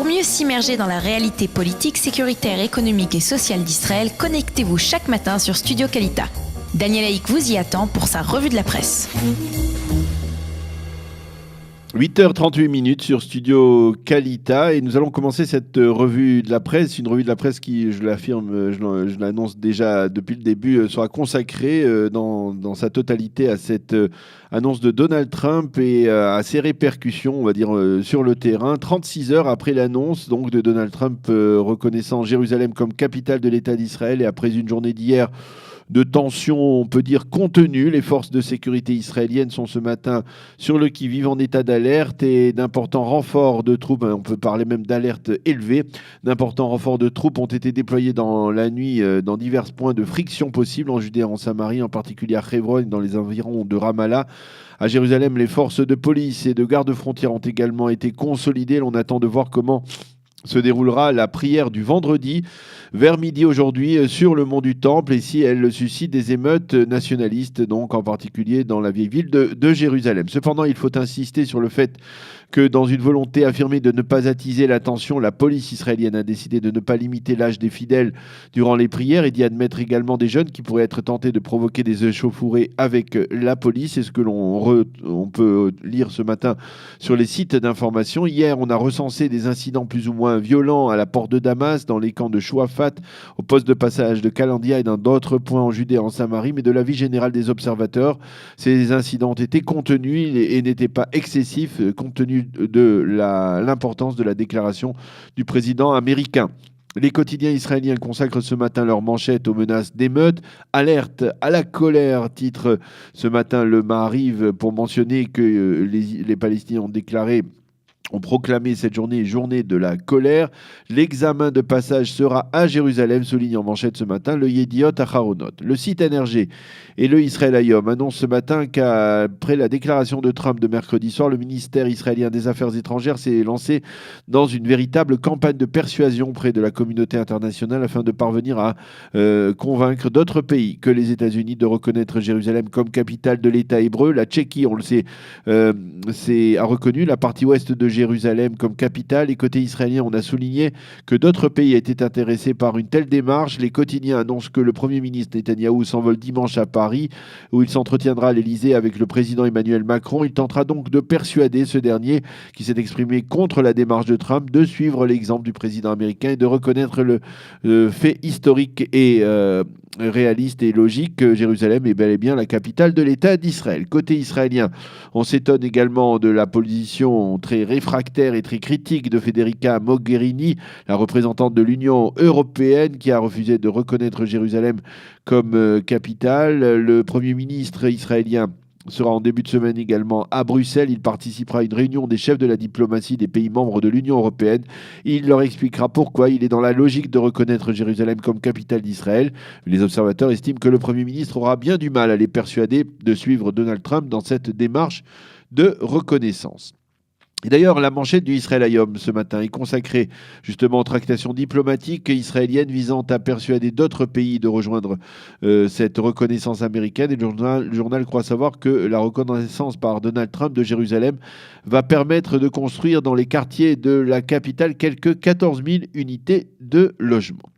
mieux s'immerger dans la réalité politique, sécuritaire, économique et sociale d'Israël, connectez-vous chaque matin sur Studio Kalita. Daniel Haïk vous y attend pour sa revue de la presse. 8h38 sur Studio Kalita et nous allons commencer cette revue de la presse, une revue de la presse qui, je l'affirme, je l'annonce déjà depuis le début, sera consacrée dans sa totalité à cette annonce de Donald Trump et à ses répercussions, on va dire, sur le terrain. 36 heures après l'annonce donc, de Donald Trump reconnaissant Jérusalem comme capitale de l'État d'Israël et après une journée d'hier de tensions, on peut dire, contenues. Les forces de sécurité israéliennes sont ce matin sur le qui-vive en état d'alerte et d'importants renforts de troupes, on peut parler même d'alerte élevée, d'importants renforts de troupes ont été déployés dans la nuit dans divers points de friction possibles en Judée et en Samarie, en particulier à Hebron, dans les environs de Ramallah. À Jérusalem, les forces de police et de garde-frontières ont également été consolidées. On attend de voir comment se déroulera la prière du vendredi vers midi aujourd'hui sur le mont du Temple et si elle suscite des émeutes nationalistes, donc en particulier dans la vieille ville de Jérusalem. Cependant, il faut insister sur le fait que dans une volonté affirmée de ne pas attiser la tension, la police israélienne a décidé de ne pas limiter l'âge des fidèles durant les prières et d'y admettre également des jeunes qui pourraient être tentés de provoquer des échauffourées avec la police. C'est ce que on peut lire ce matin sur les sites d'information. Hier, on a recensé des incidents plus ou moins violents à la porte de Damas, dans les camps de Chouafat, au poste de passage de Kalandia et dans d'autres points en Judée et en Samarie. Mais de l'avis général des observateurs, ces incidents ont été contenus et n'étaient pas excessifs compte tenu de l'importance de la déclaration du président américain. Les quotidiens israéliens consacrent ce matin leur manchette aux menaces d'émeutes. Alerte à la colère, titre ce matin le Maariv, pour mentionner que les Palestiniens ont proclamé cette journée de la colère. L'examen de passage sera à Jérusalem, souligne en manchette ce matin le Yediot Aharonot. Le site NRG et le Israël Hayom annoncent ce matin qu'après la déclaration de Trump de mercredi soir, le ministère israélien des Affaires étrangères s'est lancé dans une véritable campagne de persuasion auprès de la communauté internationale afin de parvenir à convaincre d'autres pays que les États-Unis de reconnaître Jérusalem comme capitale de l'État hébreu. La Tchéquie, on le sait, a reconnu la partie ouest de Jérusalem comme capitale. Et côté israélien, on a souligné que d'autres pays étaient intéressés par une telle démarche. Les quotidiens annoncent que le Premier ministre Netanyahou s'envole dimanche à Paris, où il s'entretiendra à l'Élysée avec le président Emmanuel Macron. Il tentera donc de persuader ce dernier, qui s'est exprimé contre la démarche de Trump, de suivre l'exemple du président américain et de reconnaître le fait historique et réaliste et logique que Jérusalem est bel et bien la capitale de l'État d'Israël. Côté israélien, on s'étonne également de la position très réfractaire et très critique de Federica Mogherini, la représentante de l'Union européenne, qui a refusé de reconnaître Jérusalem comme capitale. Le Premier ministre israélien sera en début de semaine également à Bruxelles. Il participera à une réunion des chefs de la diplomatie des pays membres de l'Union européenne. Il leur expliquera pourquoi il est dans la logique de reconnaître Jérusalem comme capitale d'Israël. Les observateurs estiment que le Premier ministre aura bien du mal à les persuader de suivre Donald Trump dans cette démarche de reconnaissance. Et d'ailleurs, la manchette du Israël Hayom ce matin est consacrée justement aux tractations diplomatiques israéliennes visant à persuader d'autres pays de rejoindre cette reconnaissance américaine. Et le journal croit savoir que la reconnaissance par Donald Trump de Jérusalem va permettre de construire dans les quartiers de la capitale quelques 14 000 unités de logement.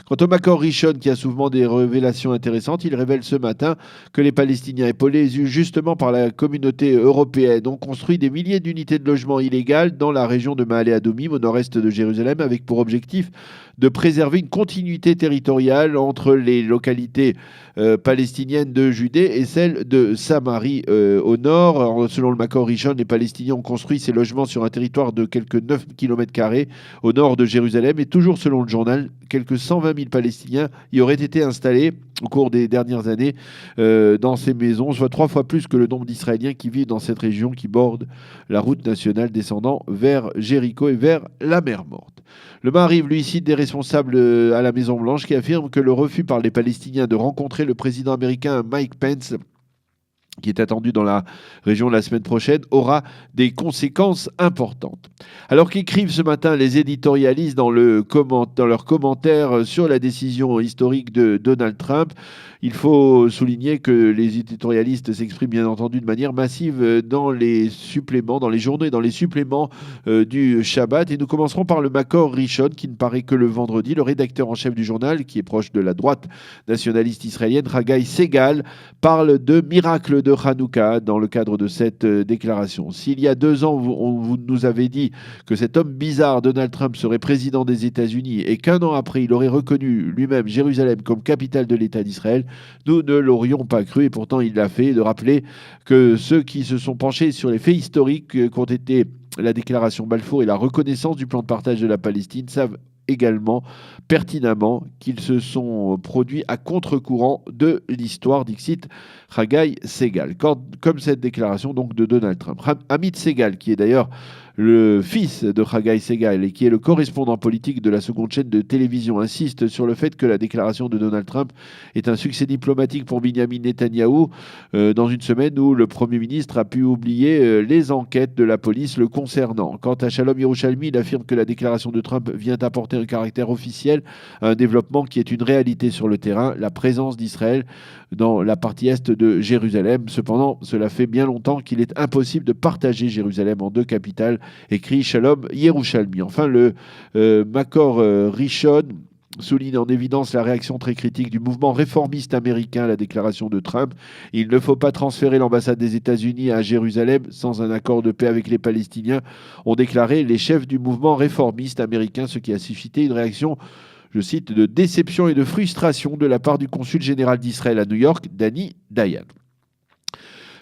Quant au Makor Rishon, qui a souvent des révélations intéressantes, il révèle ce matin que les Palestiniens épaulés justement par la communauté européenne ont construit des milliers d'unités de logement illégales dans la région de Maale Adomim, au nord-est de Jérusalem, avec pour objectif de préserver une continuité territoriale entre les localités palestiniennes de Judée et celles de Samarie au nord. Selon le Makor Rishon, les Palestiniens ont construit ces logements sur un territoire de quelques 9 km² au nord de Jérusalem. Et toujours selon le journal, quelques 120 000 Palestiniens y auraient été installés au cours des dernières années dans ces maisons, soit 3 fois plus que le nombre d'Israéliens qui vivent dans cette région qui borde la route nationale descendant vers Jéricho et vers la mer Morte. Le Maariv, lui, cite des responsables à la Maison-Blanche qui affirment que le refus par les Palestiniens de rencontrer le président américain Mike Pence qui est attendu dans la région la semaine prochaine, aura des conséquences importantes. Alors qu'écrivent ce matin les éditorialistes dans leurs commentaires sur la décision historique de Donald Trump, il faut souligner que les éditorialistes s'expriment bien entendu de manière massive dans les suppléments, dans les journaux et dans les suppléments du Shabbat. Et nous commencerons par le Makor Rishon, qui ne paraît que le vendredi. Le rédacteur en chef du journal, qui est proche de la droite nationaliste israélienne, Haggai Segal, parle de miracle de Hanouka dans le cadre de cette déclaration. S'il y a 2 ans, vous nous avez dit que cet homme bizarre, Donald Trump, serait président des États-Unis et qu'un an après, il aurait reconnu lui-même Jérusalem comme capitale de l'État d'Israël, nous ne l'aurions pas cru et pourtant il l'a fait, de rappeler que ceux qui se sont penchés sur les faits historiques qu'ont été la déclaration Balfour et la reconnaissance du plan de partage de la Palestine savent également pertinemment qu'ils se sont produits à contre-courant de l'histoire, dixit Haggai Segal. Comme cette déclaration donc de Donald Trump. Amit Segal, qui est d'ailleurs le fils de Haggai Segal et qui est le correspondant politique de la seconde chaîne de télévision, insiste sur le fait que la déclaration de Donald Trump est un succès diplomatique pour Binyamin Netanyahou dans une semaine où le Premier ministre a pu oublier les enquêtes de la police le concernant. Quant à Shalom Yerushalmi, il affirme que la déclaration de Trump vient apporter un caractère officiel à un développement qui est une réalité sur le terrain, la présence d'Israël dans la partie est de Jérusalem. Cependant, cela fait bien longtemps qu'il est impossible de partager Jérusalem en 2 capitales, écrit Shalom Yerushalmi. Enfin, le Makor Rishon souligne en évidence la réaction très critique du mouvement réformiste américain à la déclaration de Trump. Il ne faut pas transférer l'ambassade des États-Unis à Jérusalem sans un accord de paix avec les Palestiniens, ont déclaré les chefs du mouvement réformiste américain, ce qui a suscité une réaction, je cite, de déception et de frustration de la part du consul général d'Israël à New York, Danny Dayan.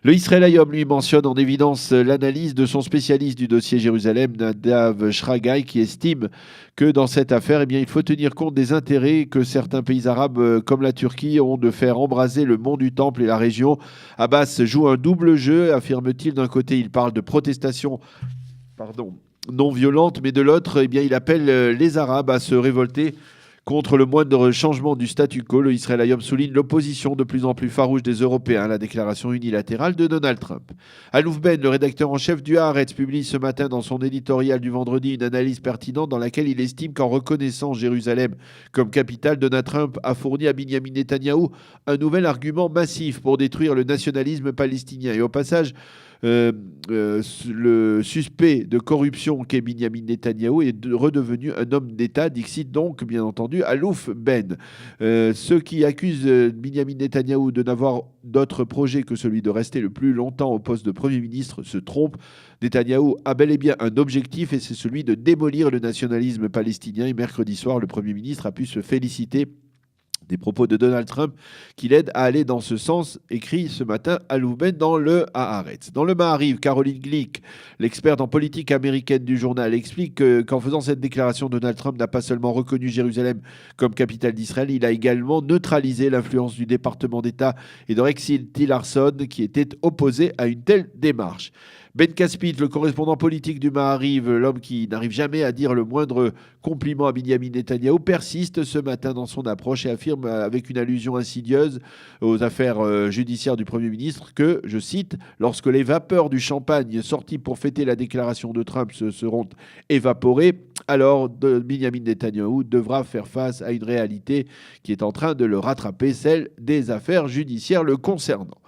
Le Israël Hayom lui mentionne en évidence l'analyse de son spécialiste du dossier Jérusalem, Nadav Shragai, qui estime que dans cette affaire, il faut tenir compte des intérêts que certains pays arabes comme la Turquie ont de faire embraser le mont du Temple et la région. Abbas joue un double jeu, affirme-t-il. D'un côté, il parle de protestation non violente, mais de l'autre, il appelle les Arabes à se révolter contre le moindre changement du statu quo. Le Israël Hayom souligne l'opposition de plus en plus farouche des Européens à la déclaration unilatérale de Donald Trump. Alouf Ben, le rédacteur en chef du Haaretz, publie ce matin dans son éditorial du vendredi une analyse pertinente dans laquelle il estime qu'en reconnaissant Jérusalem comme capitale, Donald Trump a fourni à Binyamin Netanyahou un nouvel argument massif pour détruire le nationalisme palestinien. Et au passage, le suspect de corruption qu'est Binyamin Netanyahou est redevenu un homme d'État, dixit donc, bien entendu, Alouf Ben. Ceux qui accusent Binyamin Netanyahou de n'avoir d'autre projet que celui de rester le plus longtemps au poste de Premier ministre se trompent. Netanyahou a bel et bien un objectif et c'est celui de démolir le nationalisme palestinien. Et mercredi soir, le Premier ministre a pu se féliciter des propos de Donald Trump qui l'aident à aller dans ce sens, écrit ce matin Alouf Ben dans le Haaretz. Dans le Maariv, Caroline Glick, l'experte en politique américaine du journal, explique qu'en faisant cette déclaration, Donald Trump n'a pas seulement reconnu Jérusalem comme capitale d'Israël, il a également neutralisé l'influence du département d'État et de Rex Tillerson qui était opposé à une telle démarche. Ben Caspit, le correspondant politique du Maariv, l'homme qui n'arrive jamais à dire le moindre compliment à Binyamin Netanyahou, persiste ce matin dans son approche et affirme avec une allusion insidieuse aux affaires judiciaires du Premier ministre que, je cite, « Lorsque les vapeurs du champagne sorties pour fêter la déclaration de Trump se seront évaporées, alors Binyamin Netanyahou devra faire face à une réalité qui est en train de le rattraper, celle des affaires judiciaires le concernant. »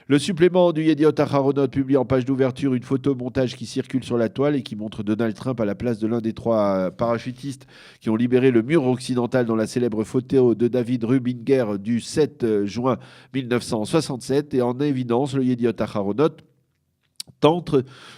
Le supplément du Yediot Aharonot publie en page d'ouverture une photo montage qui circule sur la toile et qui montre Donald Trump à la place de l'un des 3 parachutistes qui ont libéré le mur occidental dans la célèbre photo de David Rubinger du 7 juin 1967. Et en évidence, le Yediot Aharonot tente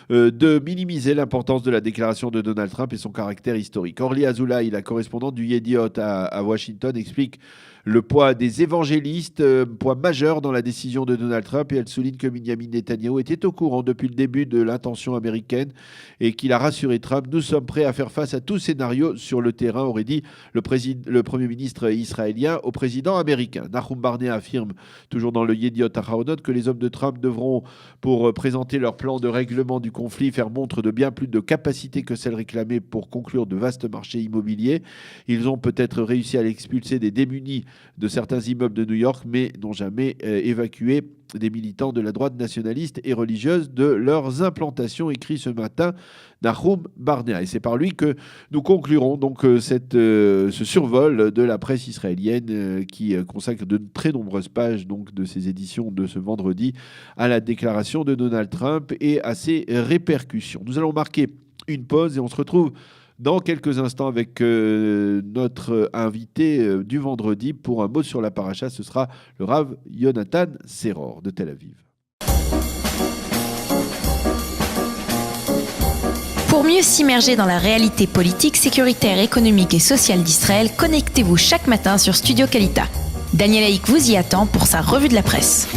de minimiser l'importance de la déclaration de Donald Trump et son caractère historique. Orly Azoulay, la correspondante du Yediot à Washington, explique le poids des évangélistes, poids majeur dans la décision de Donald Trump, et elle souligne que Binyamin Netanyahou était au courant depuis le début de l'intention américaine et qu'il a rassuré Trump. Nous sommes prêts à faire face à tout scénario sur le terrain, aurait dit le Premier ministre israélien au président américain. Nahum Barnea affirme, toujours dans le Yediot Aharonot, que les hommes de Trump devront, pour présenter leur plan de règlement du conflit, faire montre de bien plus de capacité que celle réclamée pour conclure de vastes marchés immobiliers. Ils ont peut-être réussi à l'expulser des démunis de certains immeubles de New York, mais n'ont jamais évacué des militants de la droite nationaliste et religieuse de leurs implantations, écrit ce matin Nahum Barnea. Et c'est par lui que nous conclurons donc ce survol de la presse israélienne qui consacre de très nombreuses pages donc, de ses éditions de ce vendredi à la déclaration de Donald Trump et à ses répercussions. Nous allons marquer une pause et on se retrouve dans quelques instants avec notre invité du vendredi pour un mot sur la paracha. Ce sera le Rav Yonatan Seror de Tel Aviv. Pour mieux s'immerger dans la réalité politique, sécuritaire, économique et sociale d'Israël, connectez-vous chaque matin sur Studio Kalita. Daniel Haïk vous y attend pour sa revue de la presse.